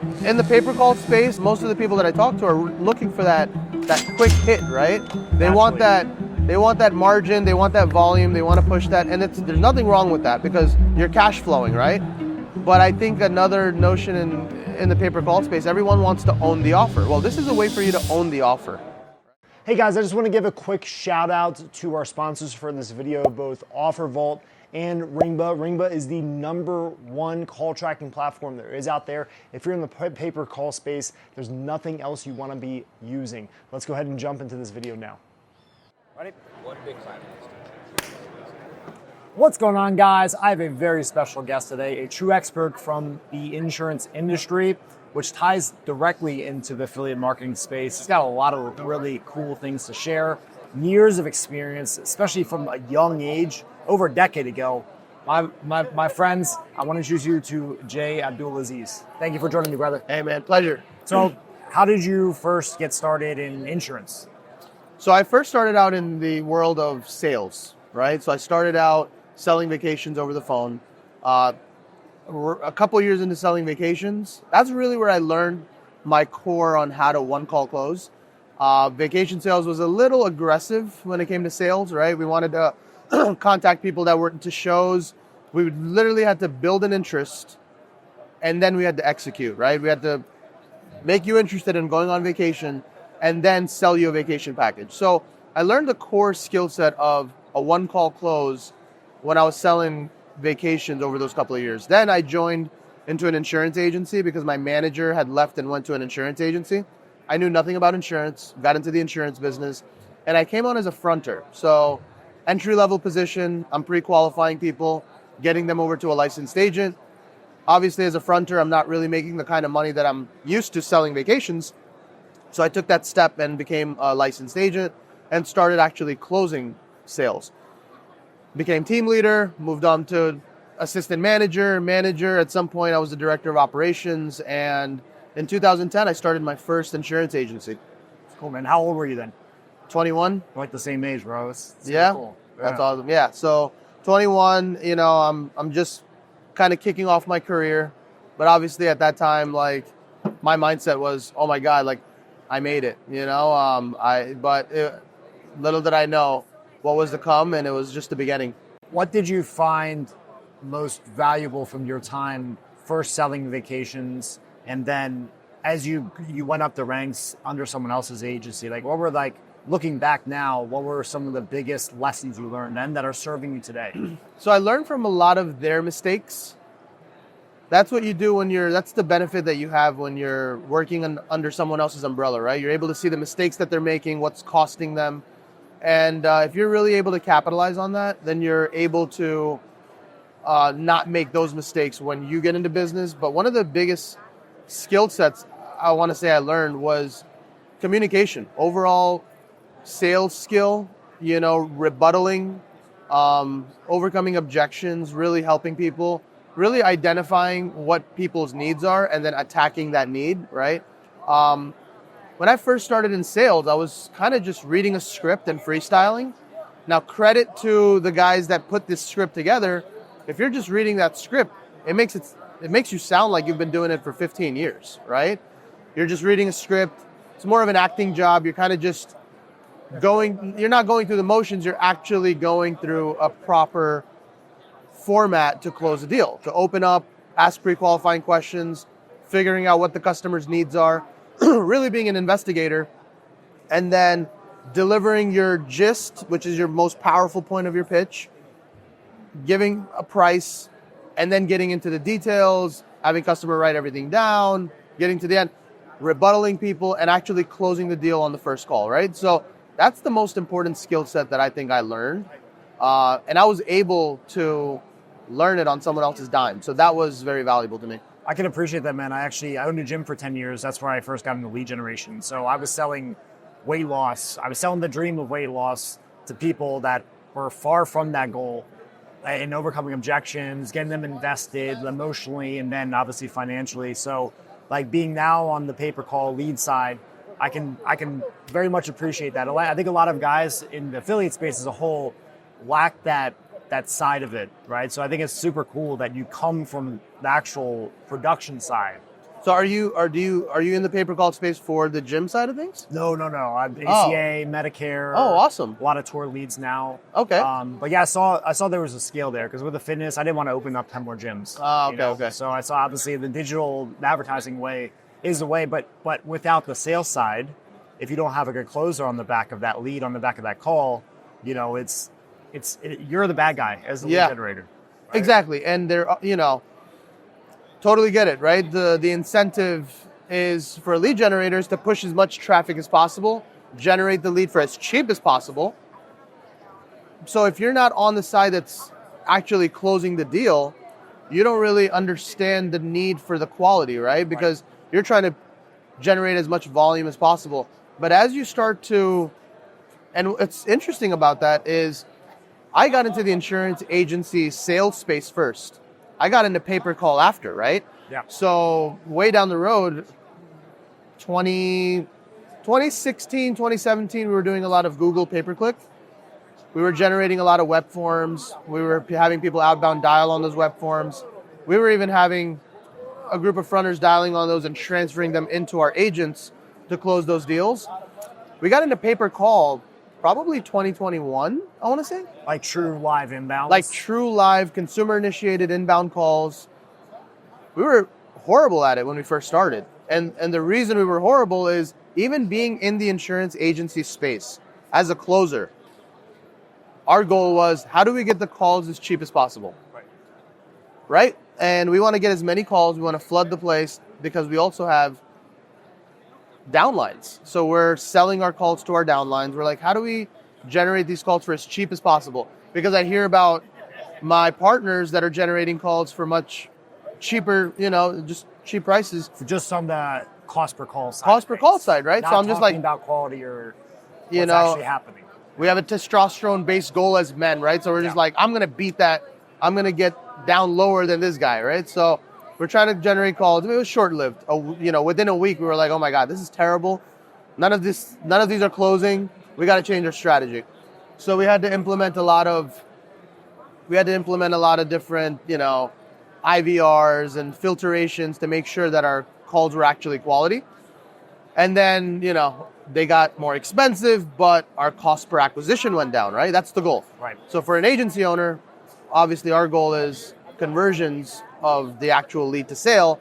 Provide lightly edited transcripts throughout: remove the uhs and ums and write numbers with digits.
in the pay-per-call space, most of the people that I talk to are looking for that quick hit, right? They want that margin, they want that volume, they want to push that, and there's nothing wrong with that because you're cash flowing, right? But I think another notion in the pay-per-call space, everyone wants to own the offer. Well, this is a way for you to own the offer. Hey guys, I just want to give a quick shout out to our sponsors for this video, both OfferVault and Ringba. Ringba is the #1 call tracking platform there is out there. If you're in the pay-per-call space, there's nothing else you want to be using. Let's go ahead and jump into this video now. Ready? One big sign. What's going on, guys? I have a very special guest today, a true expert from the insurance industry, which ties directly into the affiliate marketing space. He's got a lot of really cool things to share, years of experience, especially from a young age, over a decade ago. My friends, I want to introduce you to Jay Abdulaziz. Thank you for joining me, brother. Hey man, pleasure. So how did you first get started in insurance? So I first started out in the world of sales, right? So I started out selling vacations over the phone. A couple years into selling vacations, that's really where I learned my core on how to one call close. Vacation sales was a little aggressive when it came to sales, right? We wanted to contact people that were into shows. We would literally had to build an interest and then we had to execute, right? We had to make you interested in going on vacation and then sell you a vacation package. So I learned the core skill set of a one call close when I was selling vacations over those couple of years. Then I joined into an insurance agency because my manager had left and went to an insurance agency. I knew nothing about insurance, got into the insurance business, and I came on as a fronter. So entry-level position, I'm pre-qualifying people, getting them over to a licensed agent. Obviously, as a fronter, I'm not really making the kind of money that I'm used to selling vacations. So I took that step and became a licensed agent and started actually closing sales. Became team leader, moved on to assistant manager. At some point, I was the director of operations. And in 2010, I started my first insurance agency. Cool, man. How old were you then? 21. We're like the same age, bro. It's Yeah, cool. that's awesome. Yeah, so 21, I'm just kind of kicking off my career. But obviously at that time, like my mindset was, oh my God, like I made it, little did I know what was to come, and it was just the beginning. What did you find most valuable from your time first selling vacations, and then as you went up the ranks under someone else's agency? Like, what were, like, looking back now, what were some of the biggest lessons you learned and that are serving you today? So I learned from a lot of their mistakes. That's what you do that's the benefit that you have when you're working under someone else's umbrella, right? You're able to see the mistakes that they're making, what's costing them. And if you're really able to capitalize on that, then you're able to not make those mistakes when you get into business. But one of the biggest skill sets I want to say I learned was communication, overall sales skill, rebuttaling, overcoming objections, really helping people, really identifying what people's needs are and then attacking that need, right? When I first started in sales, I was kind of just reading a script and freestyling. Now, credit to the guys that put this script together. If you're just reading that script, it makes you sound like you've been doing it for 15 years, right? You're just reading a script. It's more of an acting job. You're kind of just you're not going through the motions. You're actually going through a proper format to close a deal, to open up, ask pre-qualifying questions, figuring out what the customer's needs are, really being an investigator, and then delivering your gist, which is your most powerful point of your pitch, giving a price, and then getting into the details, having customer write everything down, getting to the end, rebuttaling people, and actually closing the deal on the first call, right? So that's the most important skill set that I think I learned. And I was able to learn it on someone else's dime. So that was very valuable to me. I can appreciate that, man. I owned a gym for 10 years. That's where I first got into lead generation. So I was selling weight loss. I was selling the dream of weight loss to people that were far from that goal, and overcoming objections, getting them invested emotionally and then obviously financially. So like being now on the pay-per-call lead side, I can very much appreciate that. I think a lot of guys in the affiliate space as a whole lack that side of it, right? So I think it's super cool that you come from the actual production side. So are you in the pay-per-call space for the gym side of things? No. I'm ACA, Medicare. Oh, awesome. A lot of tour leads now. Okay. But yeah, I saw there was a scale there because with the fitness, I didn't want to open up 10 more gyms. Okay. So I saw obviously the digital advertising way is the way, but without the sales side, if you don't have a good closer on the back of that lead, on the back of that call, you're the bad guy as the lead generator. Right? Exactly. And they're, totally get it, right? The incentive is for lead generators to push as much traffic as possible, generate the lead for as cheap as possible. So if you're not on the side that's actually closing the deal, you don't really understand the need for the quality, right? Because you're trying to generate as much volume as possible. But as you start to, and what's interesting about that is I got into the insurance agency sales space first. I got into pay-per-call after, right? Yeah. So way down the road, 2016, 2017, we were doing a lot of Google pay-per-click. We were generating a lot of web forms. We were having people outbound dial on those web forms. We were even having a group of fronters dialing on those and transferring them into our agents to close those deals. We got into pay-per-call probably 2021, I want to say. Like true live inbound. Like true live consumer-initiated inbound calls. We were horrible at it when we first started. And the reason we were horrible is even being in the insurance agency space as a closer, our goal was, how do we get the calls as cheap as possible? Right? And we want to get as many calls. We want to flood the place because we also have downlines. So we're selling our calls to our downlines. We're like, how do we generate these calls for as cheap as possible? Because I hear about my partners that are generating calls for much cheaper, just cheap prices. For just on the cost per call side. Cost per call side, right? Not so I'm just like, about quality or what's actually happening. We have a testosterone-based goal as men, right? So we're just like, I'm going to beat that. I'm going to get down lower than this guy, right? So we're trying to generate calls. It was short-lived. Within a week, we were like, oh my God, this is terrible. None of these are closing. We got to change our strategy. So we had to implement a lot of different, IVRs and filtrations to make sure that our calls were actually quality. And then, they got more expensive, but our cost per acquisition went down, right? That's the goal. Right. So for an agency owner, obviously our goal is conversions of the actual lead to sale,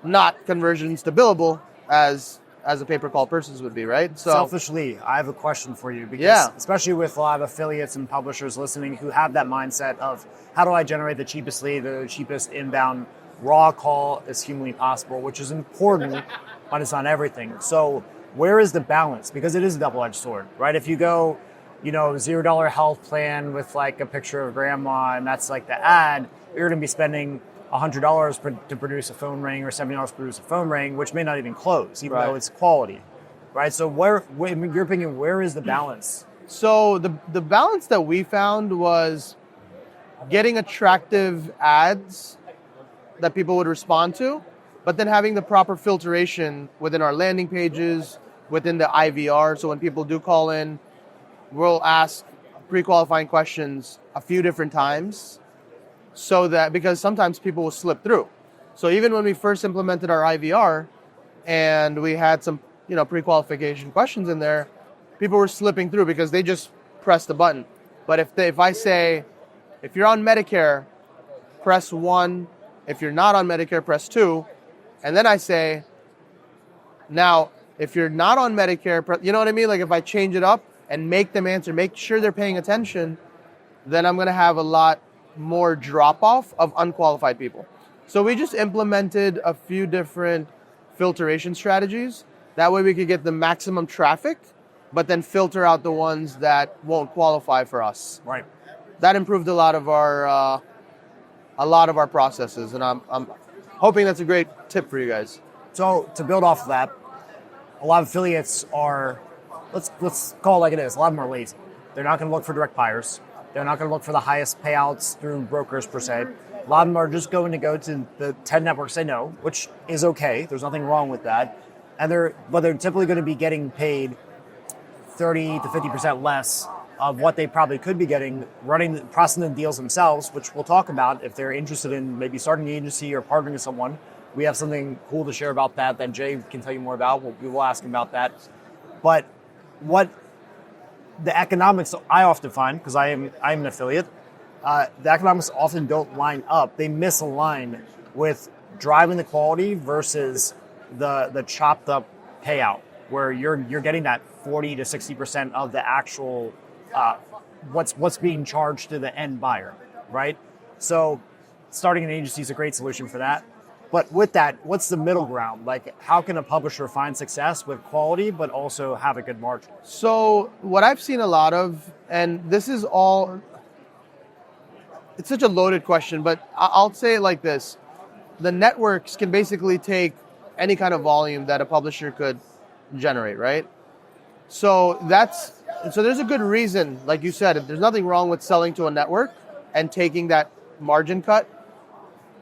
not conversions to billable as a pay-per-call person would be, right? So selfishly, I have a question for you because especially with a lot of affiliates and publishers listening who have that mindset of how do I generate the cheapest lead, the cheapest inbound raw call as humanly possible, which is important, but it's not everything. So where is the balance? Because it is a double-edged sword, right? If you go, $0 health plan with like a picture of grandma and that's like the ad, you're going to be spending $100 to produce a phone ring or $70 to produce a phone ring, which may not even close, even though it's quality, right? So in your opinion, where is the balance? So the balance that we found was getting attractive ads that people would respond to, but then having the proper filtration within our landing pages, within the IVR. So when people do call in, we'll ask pre-qualifying questions a few different times so that, because sometimes people will slip through. So even when we first implemented our IVR and we had some, pre-qualification questions in there, people were slipping through because they just pressed the button. But if I say, if you're on Medicare, press 1. If you're not on Medicare, press 2. And then I say, now, if you're not on Medicare, you know what I mean? Like if I change it up and make them answer, make sure they're paying attention, then I'm going to have a lot more drop-off of unqualified people. So we just implemented a few different filtration strategies. That way we could get the maximum traffic, but then filter out the ones that won't qualify for us. Right. That improved a lot of our processes, and I'm hoping that's a great tip for you guys. So to build off of that, a lot of affiliates are, let's call it like it is, a lot of them are lazy. They're not going to look for direct buyers. They're not going to look for the highest payouts through brokers per se. A lot of them are just going to go to the 10 networks they know, which is okay. There's nothing wrong with that. And they're typically going to be getting paid 30 to 50% less of what they probably could be getting processing the deals themselves, which we'll talk about if they're interested in maybe starting an agency or partnering with someone. We have something cool to share about that Jay can tell you more about. We will ask him about that. But what the economics I often find, because I'm an affiliate, the economics often don't line up. They misalign with driving the quality versus the chopped up payout, where you're getting that 40 to 60% of the actual what's being charged to the end buyer, right? So starting an agency is a great solution for that. But with that, what's the middle ground? Like, how can a publisher find success with quality, but also have a good margin? So what I've seen a lot of, and this is all, it's such a loaded question, but I'll say it like this. The networks can basically take any kind of volume that a publisher could generate, right? So there's a good reason, like you said, there's nothing wrong with selling to a network and taking that margin cut.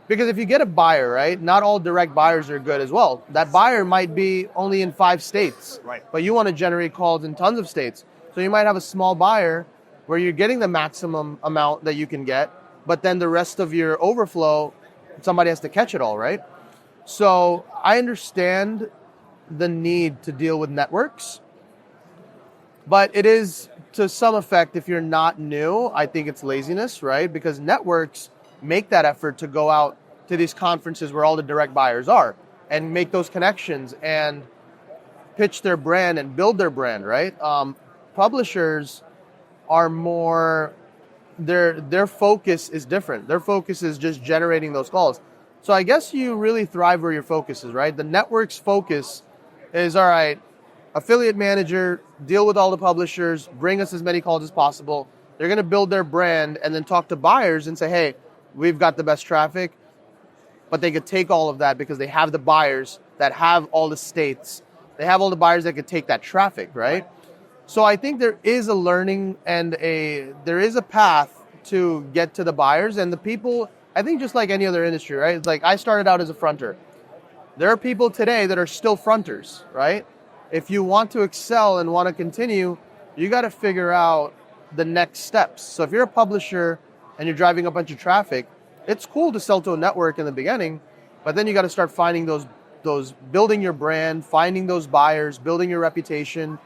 Because if you get a buyer, right, not all direct buyers are good as well. That buyer might be only in 5 states, right, but you want to generate calls in tons of states. So you might have a small buyer where you're getting the maximum amount that you can get, but then the rest of your overflow, somebody has to catch it all, right? So I understand the need to deal with networks, but it is, to some effect, if you're not new, I think it's laziness, right? Because networks make that effort to go out to these conferences where all the direct buyers are and make those connections and pitch their brand and build their brand, right? Publishers are more, their focus is different. Their focus is just generating those calls. So I guess you really thrive where your focus is, right? The network's focus is, all right, affiliate manager, deal with all the publishers, bring us as many calls as possible. They're going to build their brand and then talk to buyers and say, hey, we've got the best traffic, but they could take all of that because they have the buyers that have all the states. They have all the buyers that could take that traffic, right? So I think there is a learning and there is a path to get to the buyers and the people. I think just like any other industry, right? It's like I started out as a fronter. There are people today that are still fronters, right? If you want to excel and want to continue, you got to figure out the next steps. So if you're a publisher and you're driving a bunch of traffic, it's cool to sell to a network in the beginning, but then you got to start finding those building your brand, finding those buyers, building your reputation,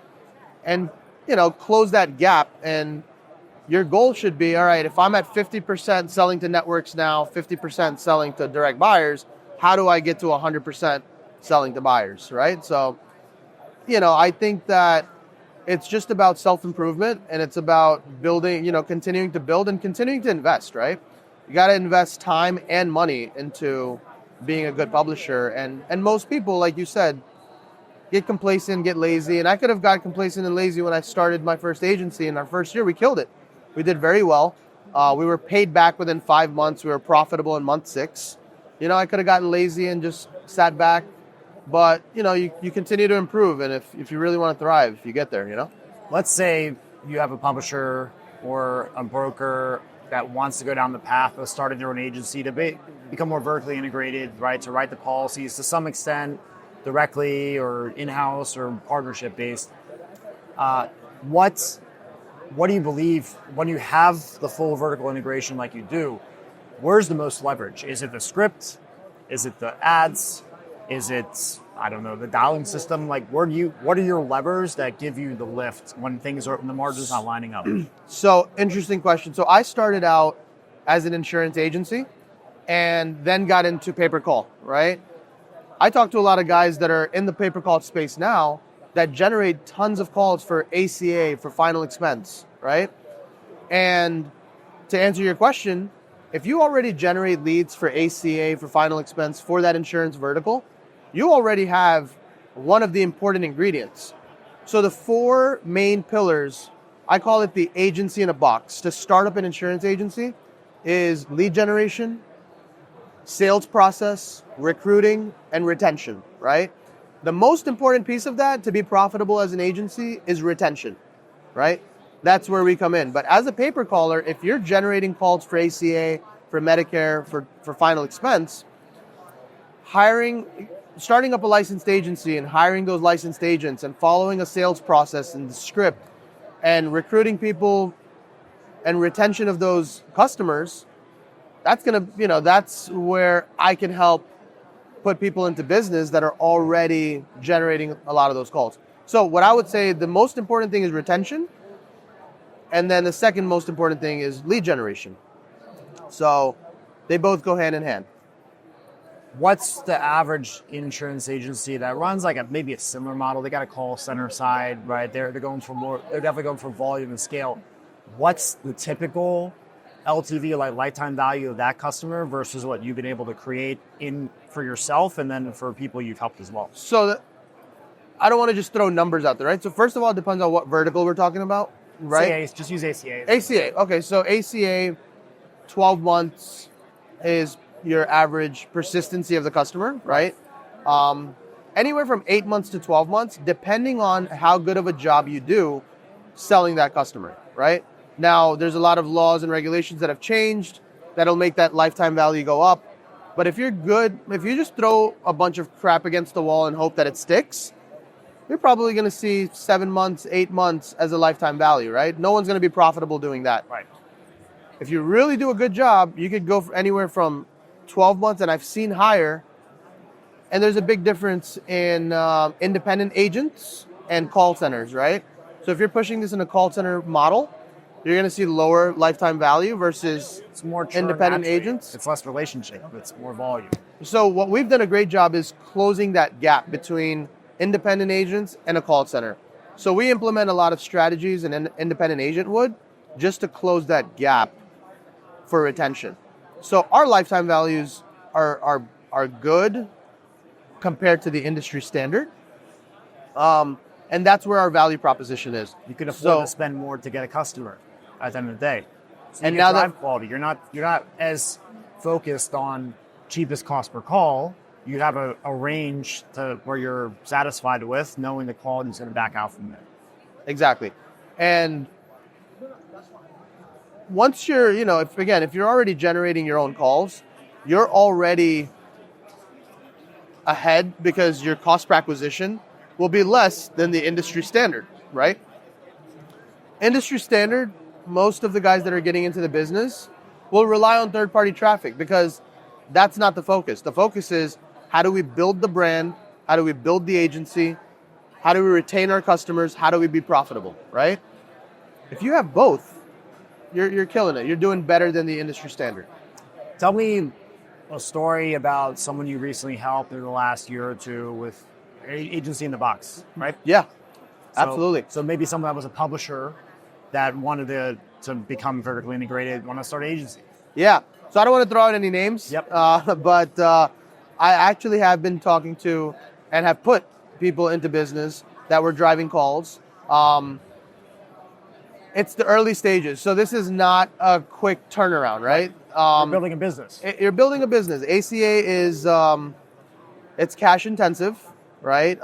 and close that gap. And your goal should be, all right, if I'm at 50% selling to networks now, 50% selling to direct buyers, how do I get to 100% selling to buyers, right? So, I think that it's just about self-improvement and it's about building, continuing to build and continuing to invest, right? You got to invest time and money into being a good publisher. And most people, like you said, get complacent, get lazy. And I could have got complacent and lazy when I started my first agency. In our first year, we killed it. We did very well. We were paid back within 5 months. We were profitable in month 6. I could have gotten lazy and just sat back. But, you continue to improve. And if you really want to thrive, you get there, Let's say you have a publisher or a broker that wants to go down the path of starting their own agency to become more vertically integrated, right? To write the policies to some extent directly or in-house or partnership based. What do you believe when you have the full vertical integration like you do? Where's the most leverage? Is it the script? Is it the ads? Is it, I don't know, the dialing system? Like, what are your levers that give you the lift when the margin's not lining up? So, interesting question. So I started out as an insurance agency and then got into pay-per-call, right? I talk to a lot of guys that are in the pay-per-call space now that generate tons of calls for ACA, for final expense, right? And to answer your question, if you already generate leads for ACA, for final expense, for that insurance vertical, you already have one of the important ingredients. So the 4 main pillars, I call it the agency in a box. To start up an insurance agency is lead generation, sales process, recruiting, and retention, right? The most important piece of that to be profitable as an agency is retention, right? That's where we come in. But as a paper caller, if you're generating calls for ACA, for Medicare, for final expense, starting up a licensed agency and hiring those licensed agents and following a sales process and the script and recruiting people and retention of those customers, that's where I can help put people into business that are already generating a lot of those calls. So what I would say, the most important thing is retention. And then the second most important thing is lead generation. So they both go hand in hand. What's the average insurance agency that runs like maybe a similar model? They got a call center side, right? They're going for more. They're definitely going for volume and scale. What's the typical LTV, like lifetime value of that customer versus what you've been able to create in for yourself and then for people you've helped as well? So I don't want to just throw numbers out there, right? So first of all, it depends on what vertical we're talking about, right? Just use ACA. ACA. Okay, so ACA, 12 months is your average persistency of the customer, right? Anywhere from 8 months to 12 months, depending on how good of a job you do selling that customer, right? Now, there's a lot of laws and regulations that have changed that'll make that lifetime value go up. But if you're good, if you just throw a bunch of crap against the wall and hope that it sticks, you're probably going to see 7 months, 8 months as a lifetime value, right? No one's going to be profitable doing that. Right. If you really do a good job, you could go for anywhere from 12 months, and I've seen higher. And there's a big difference in independent agents and call centers, right? So if you're pushing this in a call center model, you're going to see lower lifetime value versus It's more churn independent naturally. agents. It's less relationship. It's more volume. So what we've done a great job is closing that gap between independent agents and a call center. So we implement a lot of strategies an independent agent would just to close that gap for retention. So our lifetime values are good compared to the industry standard. And that's where our value proposition is. You can afford to spend more to get a customer at the end of the day. So And you now can drive that quality. You're not as focused on cheapest cost per call. You have a range to where you're satisfied with, knowing the quality is going to back out from there. exactly. And once you're, if you're already generating your own calls, you're already ahead because your cost per acquisition will be less than the industry standard, right? Industry standard, most of the guys that are getting into the business will rely on third-party traffic because that's not the focus. The focus is how do we build the brand? How do we build the agency? How do we retain our customers? How do we be profitable, right? If you have both, you're killing it. You're doing better than the industry standard. Tell me a story about someone you recently helped in the last year or two with agency in the box, right? Yeah, absolutely. So maybe someone that was a publisher that wanted to become vertically integrated, want to start an agency. Yeah. So I don't want to throw out any names. Yep. But I actually have been talking to and have put people into business that were driving calls. It's the early stages. So this is not a quick turnaround, right? You're building a business. You're building a business. ACA is, it's cash intensive, right?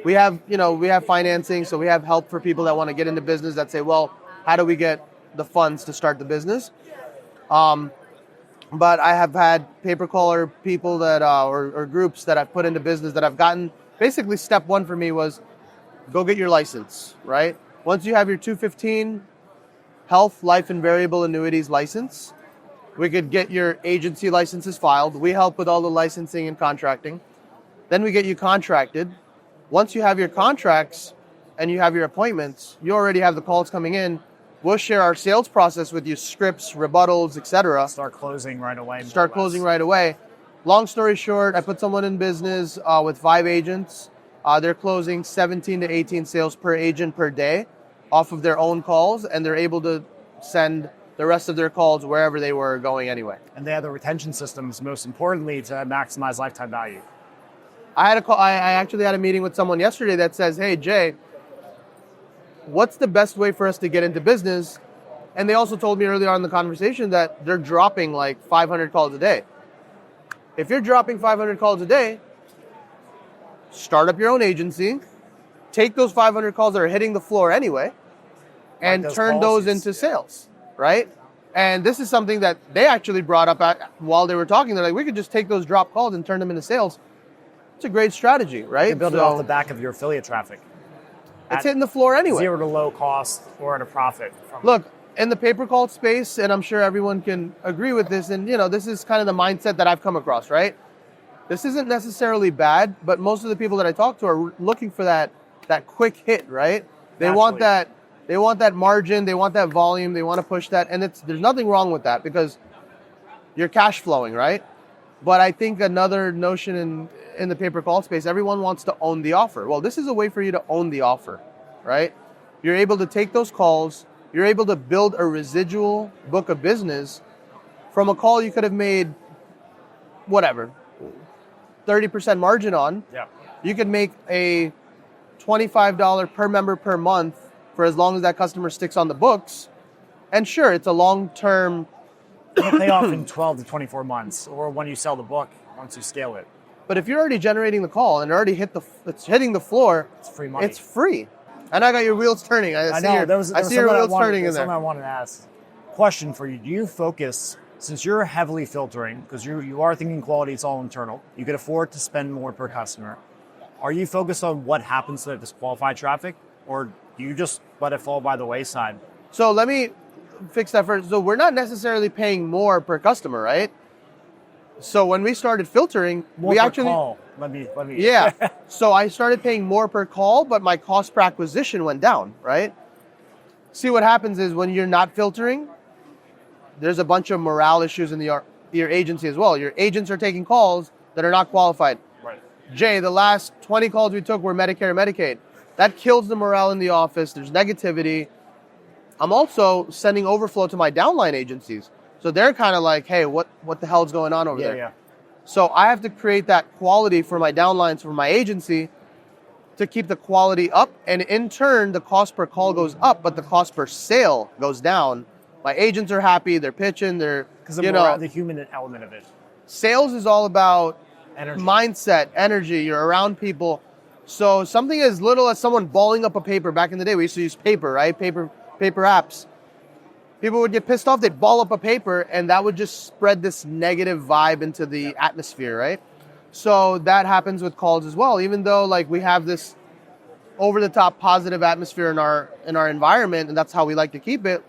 We have financing, so we have help for people that want to get into business that say, well, how do we get the funds to start the business? But I have had pay-per-caller people that, or groups that I've put into business that I've gotten, basically step one for me was go get your license, right? Once you have your 215 health, life, and variable annuities license, we could get your agency licenses filed. We help with all the licensing and contracting. Then we get you contracted. Once you have your contracts and you have your appointments, you already have the calls coming in. We'll share our sales process with you, scripts, rebuttals, etc. Start closing right away. Start closing right away. Long story short, I put someone in business with 5 agents. They're closing 17 to 18 sales per agent per day off of their own calls, and they're able to send the rest of their calls wherever they were going anyway. And they have the retention systems, most importantly, to maximize lifetime value. I actually had a meeting with someone yesterday that says, hey, Jay, what's the best way for us to get into business? And they also told me earlier on in the conversation that they're dropping like 500 calls a day. If you're dropping 500 calls a day, start up your own agency, take those 500 calls that are hitting the floor anyway, and turn those into sales, right? And this is something that they actually brought up while they were talking. They're like, we could just take those drop calls and turn them into sales. It's a great strategy, right? You can build it off the back of your affiliate traffic. It's hitting the floor anyway. Zero to low cost or at a profit. Look, in the pay-per-call space, and I'm sure everyone can agree with this, and this is kind of the mindset that I've come across, right? This isn't necessarily bad, but most of the people that I talk to are looking for that quick hit, right? They want that margin, they want that volume, they want to push that, and there's nothing wrong with that because you're cash flowing, right? But I think another notion in the pay-per-call space, everyone wants to own the offer. Well, this is a way for you to own the offer, right? You're able to take those calls, you're able to build a residual book of business from a call you could have made, whatever, 30% margin on. Yeah. You could make a $25 per member per month for as long as that customer sticks on the books. And sure, it's a long-term. It'll pay off in 12 to 24 months, or when you sell the book, once you scale it. But if you're already generating the call and it's hitting the floor, it's free money. It's free. And I got your wheels turning. I see your wheels turning in there. Something I wanted to ask. Question for you: do you focus, since you're heavily filtering, because you are thinking quality, it's all internal. You can afford to spend more per customer. Are you focused on what happens to that disqualified traffic, or do you just let it fall by the wayside? So let me fix that first. So we're not necessarily paying more per customer, right? So when we started filtering, we actually call. Let me. Yeah. So I started paying more per call, but my cost per acquisition went down, right? See, what happens is when you're not filtering, there's a bunch of morale issues in your agency as well. Your agents are taking calls that are not qualified. Right. Jay, the last 20 calls we took were Medicare and Medicaid. That kills the morale in the office. There's negativity. I'm also sending overflow to my downline agencies. So they're kind of like, hey, what the hell's going on over there? Yeah. So I have to create that quality for my downlines, for my agency, to keep the quality up. And in turn, the cost per call goes up, but the cost per sale goes down. My agents are happy. They're pitching. Because the human element of it. Sales is all about energy. Mindset, energy. You're around people. So something as little as someone balling up a paper. Back in the day, we used to use paper, right? Paper apps. People would get pissed off. They'd ball up a paper, and that would just spread this negative vibe into the atmosphere, right? So that happens with calls as well. Even though like we have this over-the-top positive atmosphere in our environment, and that's how we like to keep it.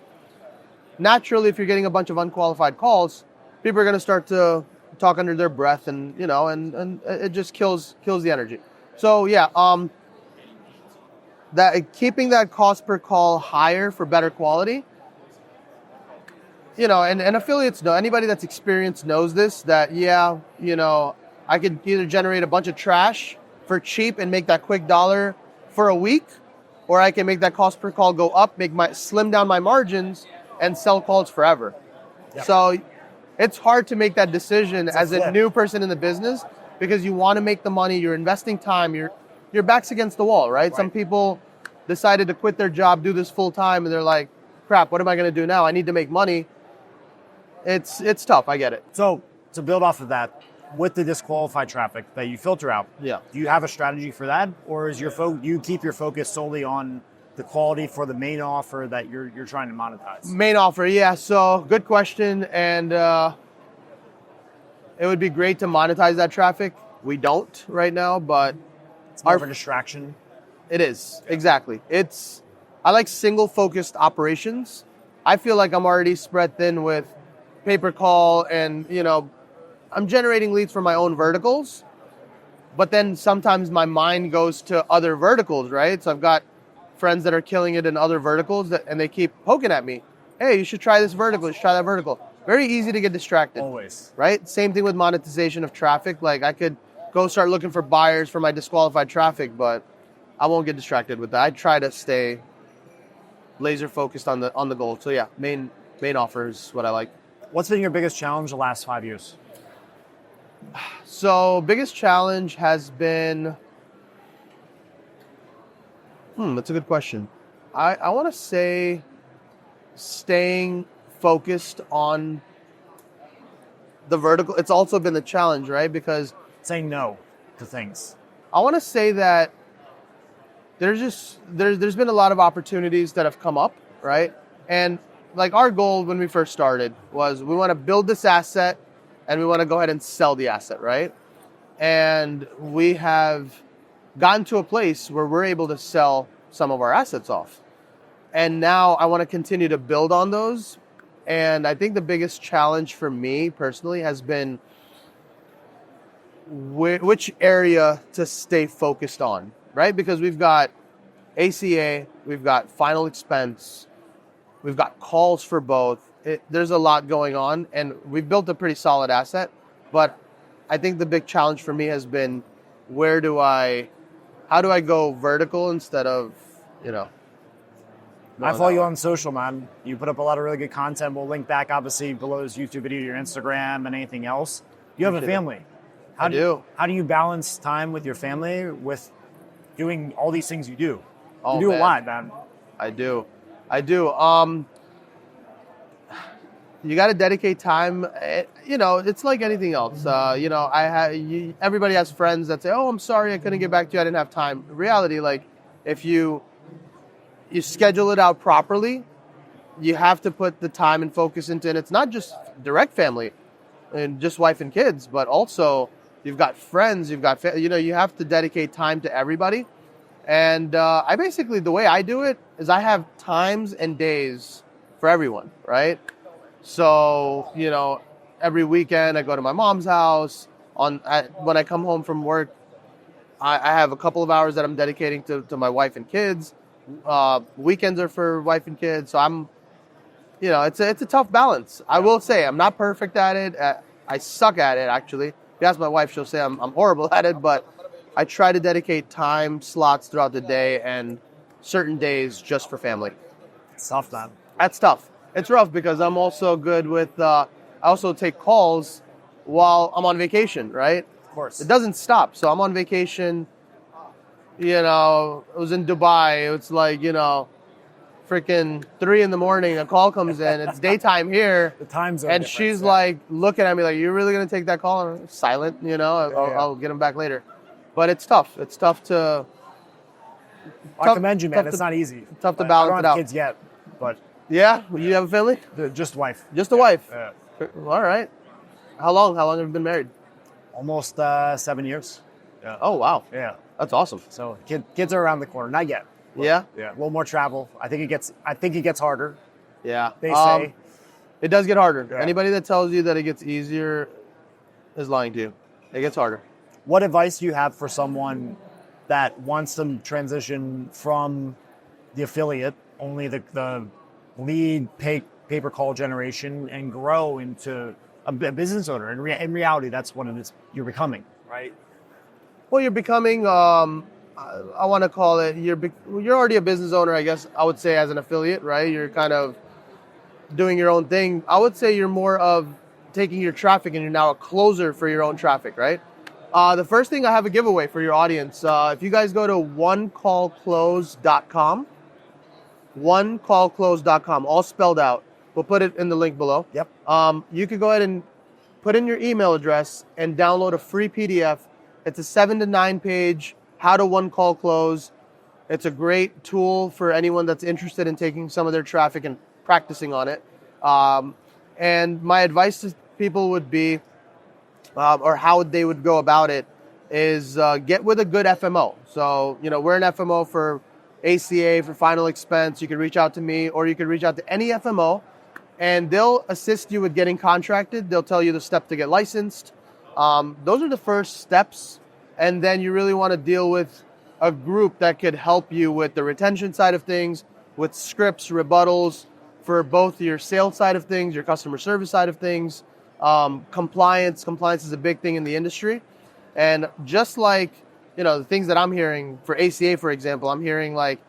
Naturally, if you're getting a bunch of unqualified calls, people are going to start to talk under their breath, and and it just kills the energy. So yeah, that keeping that cost per call higher for better quality. And affiliates know, anybody that's experienced knows this, that, I could either generate a bunch of trash for cheap and make that quick dollar for a week, or I can make that cost per call go up, slim down my margins, and sell calls forever. Yep. So it's hard to make that decision as a new person in the business because you want to make the money, you're investing time, your back's against the wall, right? Some people decided to quit their job, do this full time, and they're like, crap, what am I going to do now? I need to make money. It's tough. I get it. So to build off of that, with the disqualified traffic that you filter out, do you have a strategy for that, or is you keep your focus solely on the quality for the main offer that you're trying to monetize? Main offer, yeah. So good question, and it would be great to monetize that traffic. We don't right now, but it's more of a distraction. It is exactly. I like single focused operations. I feel like I'm already spread thin with pay-per-call, and I'm generating leads for my own verticals, but then sometimes my mind goes to other verticals, right? So I've got friends that are killing it in other verticals, and they keep poking at me. Hey, you should try this vertical, you should try that vertical. Very easy to get distracted. Always. Right? Same thing with monetization of traffic. Like I could go start looking for buyers for my disqualified traffic, but I won't get distracted with that. I try to stay laser focused on the goal. So yeah, main offer is what I like. What's been your biggest challenge the last 5 years? So biggest challenge has been, that's a good question. I want to say staying focused on the vertical. It's also been the challenge, right? Because saying no to things. I want to say that there's been a lot of opportunities that have come up, right? And like our goal when we first started was we want to build this asset and we want to go ahead and sell the asset, right? And we have gotten to a place where we're able to sell some of our assets off. And now I want to continue to build on those. And I think the biggest challenge for me personally has been which area to stay focused on, right? Because we've got ACA, we've got final expense, we've got calls for both. There's a lot going on, and we've built a pretty solid asset. But I think the big challenge for me has been, how do I go vertical instead of, I follow you on social, man. You put up a lot of really good content. We'll link back, obviously, below this YouTube video, your Instagram, and anything else. You have a family. I do. How do you balance time with your family with doing all these things you do? Oh, you do man. a lot, man. I do. You got to dedicate time. It's like anything else. Everybody has friends that say, "Oh, I'm sorry, I couldn't get back to you. I didn't have time." In reality, like, if you schedule it out properly, you have to put the time and focus into it. It's not just direct family and just wife and kids, but also you've got friends, you have to dedicate time to everybody. And the way I do it is I have times and days for everyone, right? So, every weekend I go to my mom's house. When I come home from work, I have a couple of hours that I'm dedicating to my wife and kids. Weekends are for wife and kids. So it's a tough balance. I will say I'm not perfect at it. I suck at it, actually. If you ask my wife, she'll say I'm horrible at it, but I try to dedicate time slots throughout the day and certain days just for family. It's tough, man. That's tough. It's rough because I'm also good with, I also take calls while I'm on vacation, right? Of course. It doesn't stop. So I'm on vacation, it was in Dubai. It's like, freaking 3 a.m, a call comes in. It's daytime here. The time zone. And she's like looking at me like, "You're really going to take that call?" And I'm silent, I'll get him back later. But it's tough. It's tough to... I commend you, man. It's not easy. Tough to balance I don't have kids yet, but... Yeah? You have a family? Just wife. Just a wife? Yeah. All right. How long have you been married? Almost 7 years. Yeah. Oh, wow. Yeah. That's awesome. So kids are around the corner. Not yet. Yeah? Yeah. A little more travel. I think it gets harder. Yeah. They say. It does get harder. Yeah. Anybody that tells you that it gets easier is lying to you. It gets harder. What advice do you have for someone that wants to transition from the affiliate, only the lead paper call generation, and grow into a business owner? In reality, that's what it is. You're becoming, right? Well, you're becoming, I want to call it, you're already a business owner, I guess I would say, as an affiliate, right? You're kind of doing your own thing. I would say you're more of taking your traffic and you're now a closer for your own traffic, right? The first thing, I have a giveaway for your audience. If you guys go to onecallclose.com, onecallclose.com, all spelled out. We'll put it in the link below. Yep. You could go ahead and put in your email address and download a free PDF. It's a 7 to 9 page how to one call close. It's a great tool for anyone that's interested in taking some of their traffic and practicing on it. And my advice to people would be, or how they would go about it, is get with a good FMO. So, we're an FMO for ACA, for final expense. You can reach out to me, or you can reach out to any FMO, and they'll assist you with getting contracted. They'll tell you the step to get licensed. Those are the first steps. And then you really want to deal with a group that could help you with the retention side of things, with scripts, rebuttals, for both your sales side of things, your customer service side of things. Compliance is a big thing in the industry. And just like, the things that I'm hearing for ACA, for example, I'm hearing like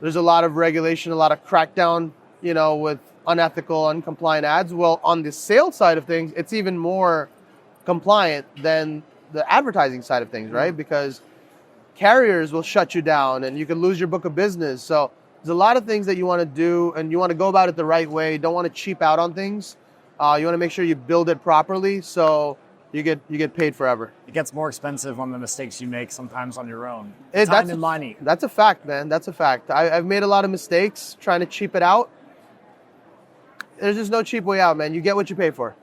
there's a lot of regulation, a lot of crackdown, with unethical, uncompliant ads. Well, on the sales side of things, it's even more compliant than the advertising side of things, right? Because carriers will shut you down and you can lose your book of business. So there's a lot of things that you want to do, and you want to go about it the right way. You don't want to cheap out on things. You want to make sure you build it properly so you get paid forever. It gets more expensive on the mistakes you make sometimes on your own. Time and money. That's a fact, man. That's a fact. I've made a lot of mistakes trying to cheap it out. There's just no cheap way out, man. You get what you pay for.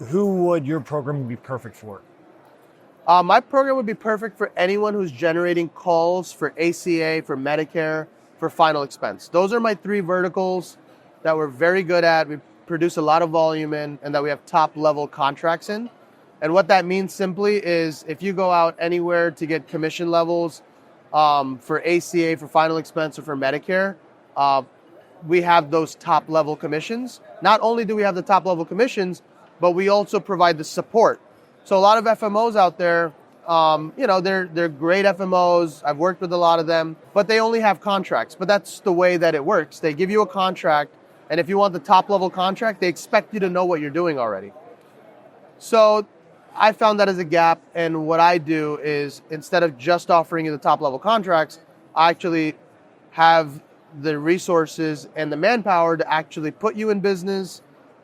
Who would your program be perfect for? My program would be perfect for anyone who's generating calls for ACA, for Medicare, for final expense. Those are my 3 verticals that we're very good at. We produce a lot of volume in, and that we have top level contracts in. And what that means simply is if you go out anywhere to get commission levels for ACA, for final expense, or for Medicare, we have those top level commissions. Not only do we have the top level commissions, but we also provide the support. So a lot of FMOs out there, they're great FMOs. I've worked with a lot of them, but they only have contracts. But that's the way that it works. They give you a contract, and if you want the top level contract, they expect you to know what you're doing already. So I found that as a gap, and what I do is instead of just offering you the top level contracts, I actually have the resources and the manpower to actually put you in business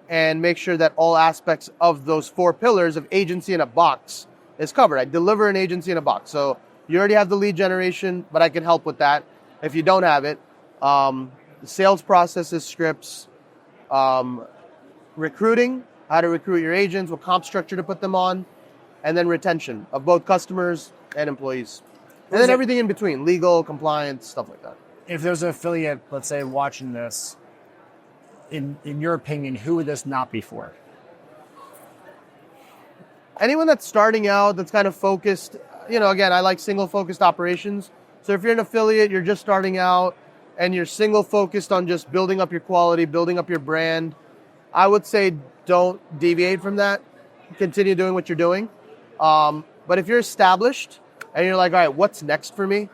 and make sure that all aspects of those 4 pillars of agency in a box is covered. I deliver an agency in a box. So you already have the lead generation, but I can help with that. If you don't have it, the sales processes, scripts, recruiting, how to recruit your agents, what comp structure to put them on, and then retention of both customers and employees. And then everything in between, legal, compliance, stuff like that. If there's an affiliate, let's say, watching this, in your opinion, who would this not be for? Anyone that's starting out, that's kind of focused, again, I like single focused operations. So if you're an affiliate, you're just starting out and you're single focused on just building up your quality, building up your brand, I would say don't deviate from that. Continue doing what you're doing. But if you're established and you're like, all right, what's next for me?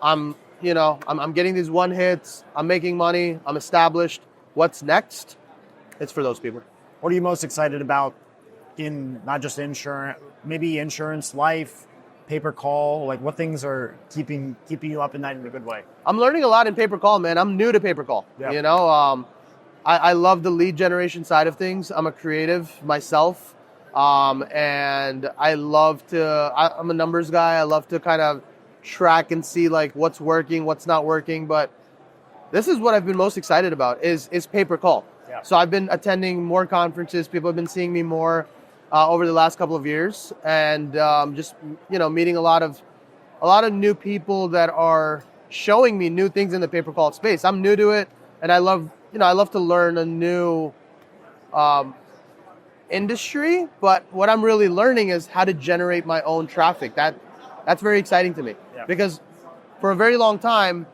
I'm getting these one hits, I'm making money, I'm established. What's next? It's for those people. What are you most excited about in not just insurance, maybe insurance, life, pay-per-call? Like what things are keeping you up at night in a good way? I'm learning a lot in pay-per-call, man. I'm new to pay-per-call. Yeah. I love the lead generation side of things. I'm a creative myself. And I'm a numbers guy. I love to kind of track and see like what's working, what's not working. But this is what I've been most excited about is pay-per-call. Yeah. So I've been attending more conferences. People have been seeing me more over the last couple of years, and just meeting a lot of new people that are showing me new things in the pay-per-call space. I'm new to it, and I love to learn a new industry. But what I'm really learning is how to generate my own traffic. That's very exciting to me. Yeah. Because for a very long time,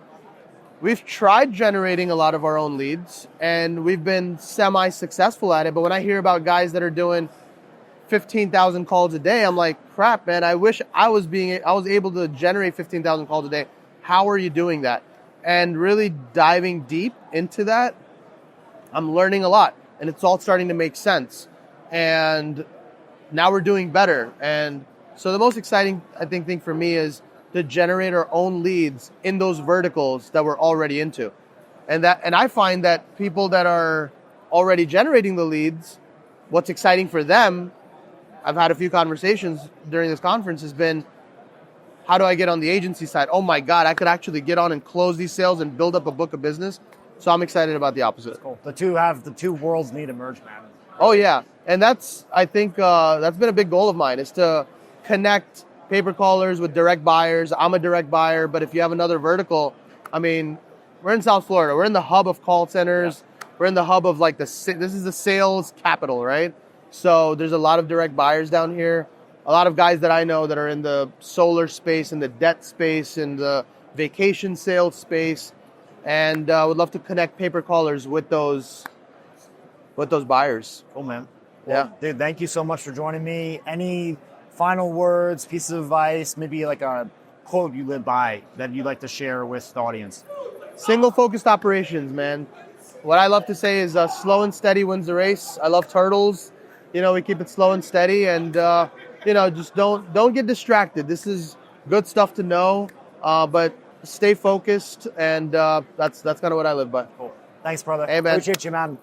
we've tried generating a lot of our own leads, and we've been semi-successful at it. But when I hear about guys that are doing 15,000 calls a day, I'm like, crap, man, I wish I was able to generate 15,000 calls a day. How are you doing that? And really diving deep into that, I'm learning a lot, and it's all starting to make sense. And now we're doing better. And so the most exciting, I think, thing for me is to generate our own leads in those verticals that we're already into. And I find that people that are already generating the leads, what's exciting for them, I've had a few conversations during this conference, has been, how do I get on the agency side? Oh my God, I could actually get on and close these sales and build up a book of business. So I'm excited about the opposite. Cool. The two worlds need to merge, man. Oh yeah. And I think that's been a big goal of mine, is to connect pay-per-callers with direct buyers. I'm a direct buyer, but if you have another vertical, I mean, we're in South Florida. We're in the hub of call centers. Yeah. We're in the hub of this is the sales capital, right? So there's a lot of direct buyers down here. A lot of guys that I know that are in the solar space, in the debt space, in the vacation sales space, and would love to connect pay-per-callers with those buyers. Cool, man. Well, yeah, dude. Thank you so much for joining me. Any final words, pieces of advice, maybe like a quote you live by that you'd like to share with the audience? Single focused operations, man. What I love to say is slow and steady wins the race. I love turtles. We keep it slow and steady, and just don't get distracted. This is good stuff to know, but stay focused, and that's kind of what I live by. Cool. Thanks, brother. Hey, man. Appreciate you, man.